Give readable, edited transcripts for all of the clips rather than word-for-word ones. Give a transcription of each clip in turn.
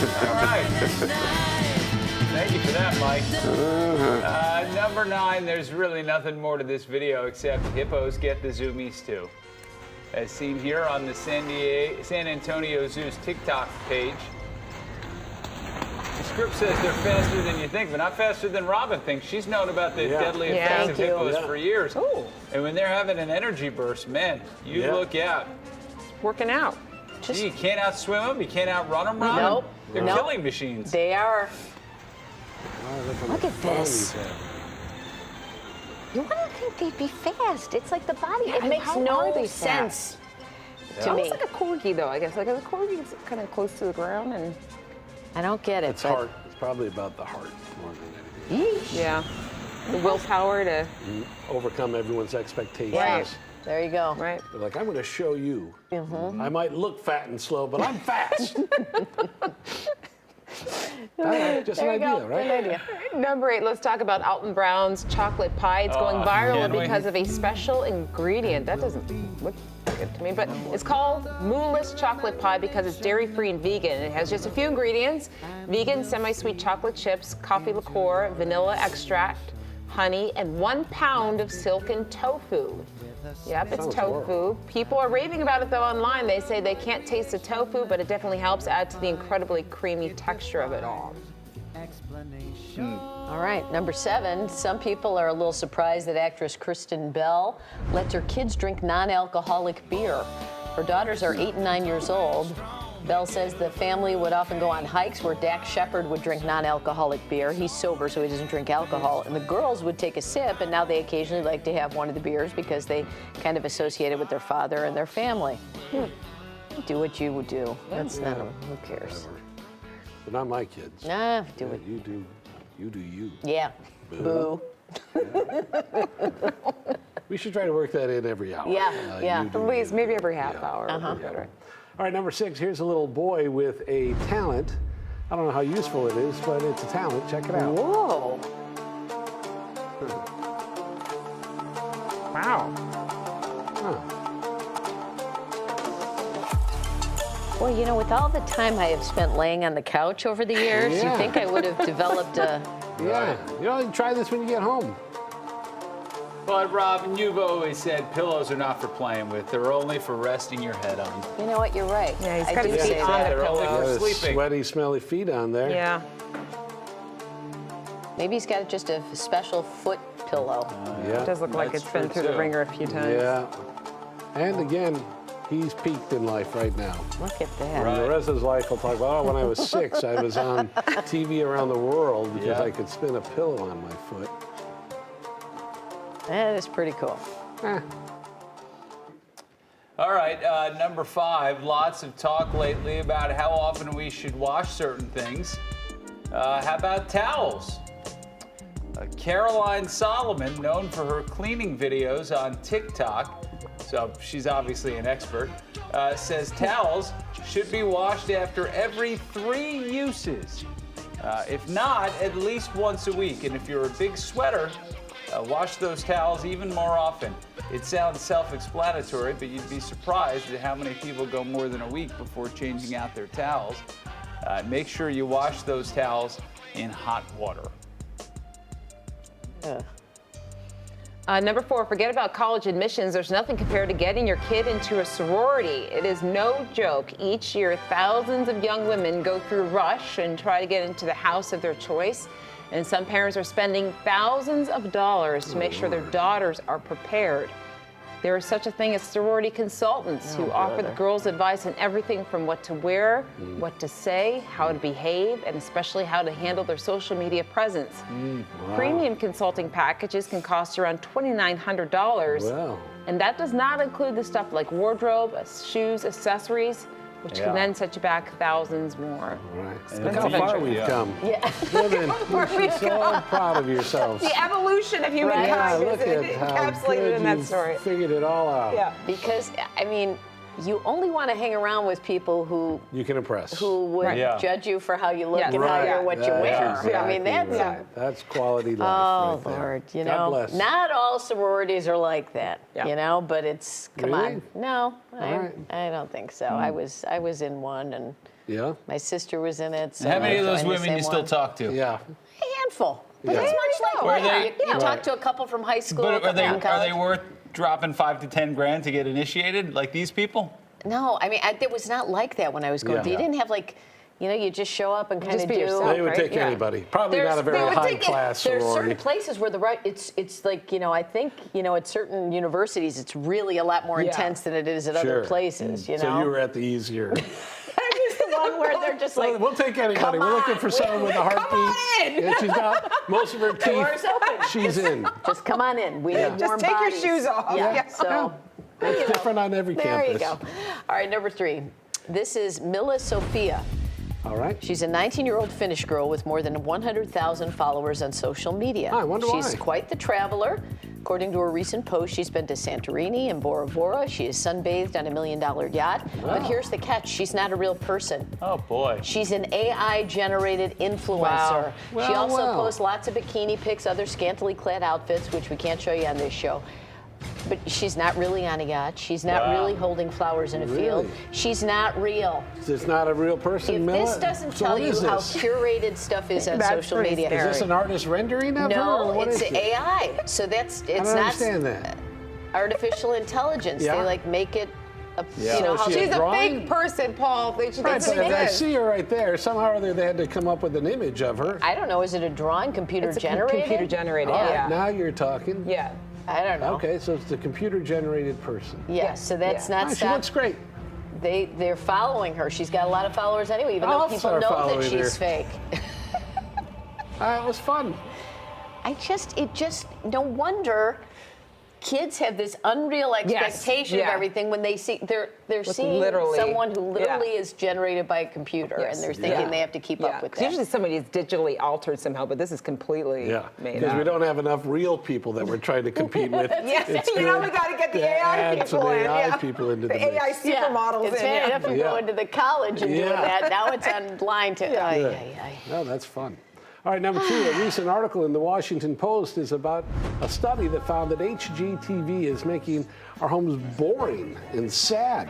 All right. Thank you for that, Mike. Number 9, there's really nothing more to this video except hippos get the zoomies too. As seen here on the San Antonio Zoo's TikTok page. The script says they're faster than you think, but not faster than Robin thinks. She's known about the deadly effects of hippos for years. Ooh. And when they're having an energy burst, man, you look out. Working out. Gee, you can't outswim them, you can't outrun them, Robin. Nope. They're killing machines. They are. Look at this. You wouldn't think they'd be fast. It's like the body. Yeah, it makes how no are they sense to Almost me. like a corgi, though, I guess. Like a corgi's kind of close to the ground, and I don't get it. It's heart. It's probably about the heart more than anything. yeah, the willpower to Overcome everyone's expectations. Right. There you go. right. They're like, I'm going to show you. I might look fat and slow, but I'm fast. Just an There you idea, go. right? Good idea. Number 8, let's talk about Alton Brown's chocolate pie. It's going viral can we? because of a special ingredient. That doesn't look good to me, but it's called moonless chocolate pie because it's dairy-free and vegan. It has just a few ingredients: vegan semi-sweet chocolate chips, coffee liqueur, vanilla extract, honey, and 1 pound of silken tofu. Yep, it's Sounds tofu. horrible. People are raving about it though online. They say they can't taste the tofu, but it definitely helps add to the incredibly creamy texture of it all. All right, number 7. Some people are a little surprised that actress Kristen Bell lets her kids drink non-alcoholic beer. Her daughters are 8 and 9 years old. Bell says the family would often go on hikes where Dax Shepard would drink non-alcoholic beer. He's sober, so he doesn't drink alcohol. And the girls would take a sip, and now they occasionally like to have one of the beers because they kind of associate it with their father and their family. Do what you would do. That's not, who cares? They're not my kids. Nah, do it. You do you. Yeah. Boo. We should try to work that in every hour. Yeah, yeah. you do At least you. maybe every half Yeah. hour. Uh-huh. would be better. All right, number 6, here's a little boy with a talent. I don't know how useful it is, but it's a talent. Check it out. Whoa. Wow. Well, you know, with all the time I have spent laying on the couch over the years, Yeah. you think I would have developed a... Yeah, you know, try this when you get home. But Robin, you've always said pillows are not for playing with. They're only for resting your head on. You know what? You're right. Yeah, he's I got do his say feet on that. the They're only pillow. for The sleeping. sweaty, smelly feet on there. Yeah. Maybe he's got just a special foot pillow. Yeah. It does look like That's it's been true, through the too. ringer a few times. Yeah. And again, he's peaked in life right now. Look at that. And the rest of his life, he'll talk about, oh, when I was 6, I was on TV around the world because Yeah. I could spin a pillow on my foot. That is pretty cool. All right, number 5, lots of talk lately about how often we should wash certain things. How about towels? Caroline Solomon, known for her cleaning videos on TikTok, so she's obviously an expert, says towels should be washed after every 3 uses. If not, at least once a week. And if you're a big sweater, wash those towels even more often. It sounds self-explanatory, but you'd be surprised at how many people go more than a week before changing out their towels. Make sure you wash those towels in hot water. Number 4, forget about college admissions. There's nothing compared to getting your kid into a sorority. It is no joke. Each year, thousands of young women go through rush and try to get into the house of their choice. And some parents are spending thousands of dollars to make sure their daughters are prepared. There is such a thing as sorority consultants who offer the girls advice on everything from what to wear, what to say, how to behave, and especially how to handle their social media presence. Premium consulting packages can cost around $2,900. Wow. And that does not include the stuff like wardrobe, shoes, accessories, which Yeah. can then set you back thousands more. All right. And Look how far eventually, we've yeah. come. Yeah. Women, you should be so proud of yourselves. The evolution of humankind Yeah, is look at how encapsulated good in that you've story. figured it all out. Yeah. Because, I mean, you only want to hang around with people who You can impress. would Yeah. judge you for how you look Yes. and how Right. you're what you wear. Exactly I mean, that's right. That's quality life. oh right there. Lord, you God know, bless. not all sororities are like that. Yeah. You know, but it's come Really? on, no, right. I don't think so. I was in one, and Yeah. my sister was in it. So How many I of those joined the women same you still one. talk to? Yeah. A handful. But Yeah. it's much like Were yeah, they- you Right. talk to a couple from high school. a But couple from are college. they worth dropping 5 to 10 grand to get initiated like these people? No, I mean, it was not like that when I was going. Yeah. You didn't have like, you know, you just show up and kind Just of be do. yourself. They would right? take Yeah. anybody. Probably not a very they would high take it. class There's sorority. certain places where it's like, you know, I think, you know, at certain universities, it's really a lot more Yeah. intense than it is at Sure. other places, you know. So you were at the easier. I'm just the one where they're just like, We'll take anybody. "Come We're looking on, for someone with a heartbeat. come on in." And she's got most of her Doors teeth. open. She's in. just come on in. We need Just warm take your bodies. shoes off. Yeah. Yeah. So It's different on every there campus. you go. All right, number 3. This is Mila Sofia. All right. She's a 19-year-old Finnish girl with more than 100,000 followers on social media. I wonder She's why. quite the traveler. According to a recent post, she's been to Santorini and Bora Bora. She has sunbathed on a $1 million yacht. But here's the catch. She's not a real person. Oh boy. She's an AI-generated influencer. Wow. She Well, also well. posts lots of bikini pics, other scantily clad outfits, which we can't show you on this show. But she's not really on a yacht. She's not Wow. really holding flowers in a field. Really? She's not real. It's not a real person, If Mila. this doesn't So tell what you is how this? curated stuff is on That's social pretty media. scary. Is this an artist rendering of her? No, or what it's is it? AI. So it's I don't not understand that. artificial intelligence. Yeah. They like make it a, Yeah. you know, So how she's they- She's a drawing? fake person, Paul. They should Right, that's but what it I is. see her right there. Somehow or other, they had to come up with an image of her. I don't know, is it a drawing, computer It's a generated? computer generated. All right, Yeah. now you're talking. Yeah. I don't know. Okay, so it's a computer-generated person. Yeah, so that's Yeah. not Ah, she stop. looks great. They're following her. She's got a lot of followers anyway, even I'll though people start know that following she's her. fake. It was fun. No wonder kids have this unreal expectation yeah. of everything when they see they're seeing literally- someone who literally yeah. is generated by a computer, Yes. and they're thinking Yeah. they have to keep Yeah. up with 'Cause that. usually somebody is digitally altered somehow, but this is completely Yeah, made because up. we don't have enough real people that we're trying to compete with. Yes, It's you know good we got to get the to AI add people some in. AI yeah. people into the AI mix. supermodels it's in. bad Yeah. enough for Yeah. going to the college and doing Yeah. that. Now it's online to. Ay, Good. ay, ay. No, that's fun. All right, number 2, a recent article in the Washington Post is about a study that found that HGTV is making our homes boring and sad.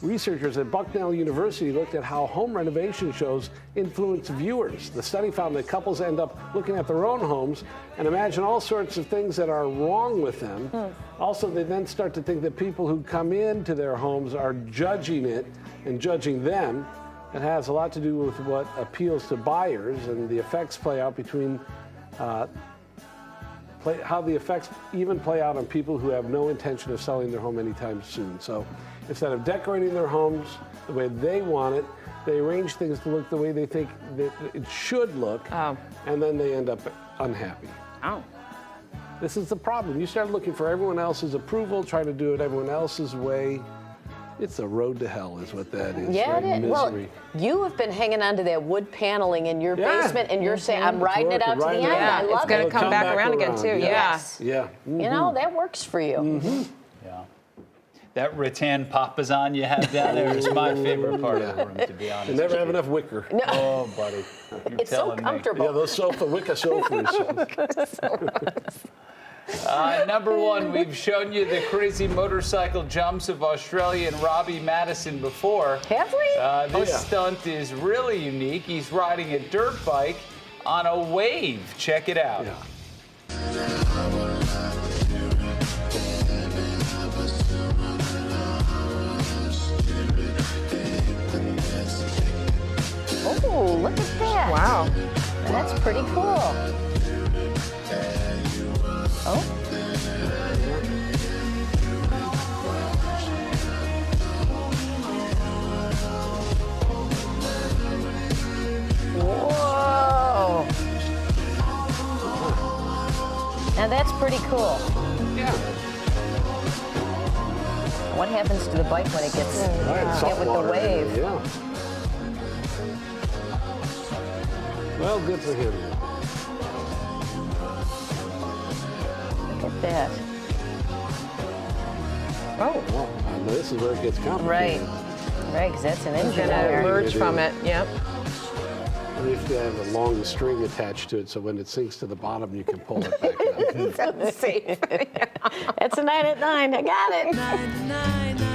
Researchers at Bucknell University looked at how home renovation shows influence viewers. The study found that couples end up looking at their own homes and imagine all sorts of things that are wrong with them. Also, they then start to think that people who come into their homes are judging it and judging them. It has a lot to do with what appeals to buyers and the effects play out between how the effects even play out on people who have no intention of selling their home anytime soon. So instead of decorating their homes the way they want it, they arrange things to look the way they think that it should look, and then they end up unhappy. Oh. This is the problem. You start looking for everyone else's approval, trying to do it everyone else's way. It's a road to hell is what that is. Yeah, right? it is. Well, Misery. you have been hanging on to that wood paneling in your Yeah. basement, and you're saying, I'm riding it out to the Riding end. it out. I It's love going it. to come back around again, too. yeah. Yeah. Yes. Yeah. You know, that works for you. Yeah. That rattan papasan you have down there is my favorite part of the room, to be honest. You never with have you. enough wicker. Oh, buddy. You're It's so telling me. comfortable. Yeah, those wicker sofas. Number 1, we've shown you the crazy motorcycle jumps of Australian Robbie Madison before. Have we? This yeah. stunt is really unique. He's riding a dirt bike on a wave. Check it out. Yeah. Oh, look at that. Wow. That's pretty cool. Oh. Whoa. Now that's pretty cool. Yeah. What happens to the bike when it gets Right, hit with the saltwater. wave? Yeah. Well, good for him. Look at that. Oh. And this is where it gets complicated. Right. Right, because that's an engine Gonna there. emerge from it. Yep. And you have to have a long string attached to it, so when it sinks to the bottom, you can pull it back up. That's safe. That's a 9 at 9. I got it.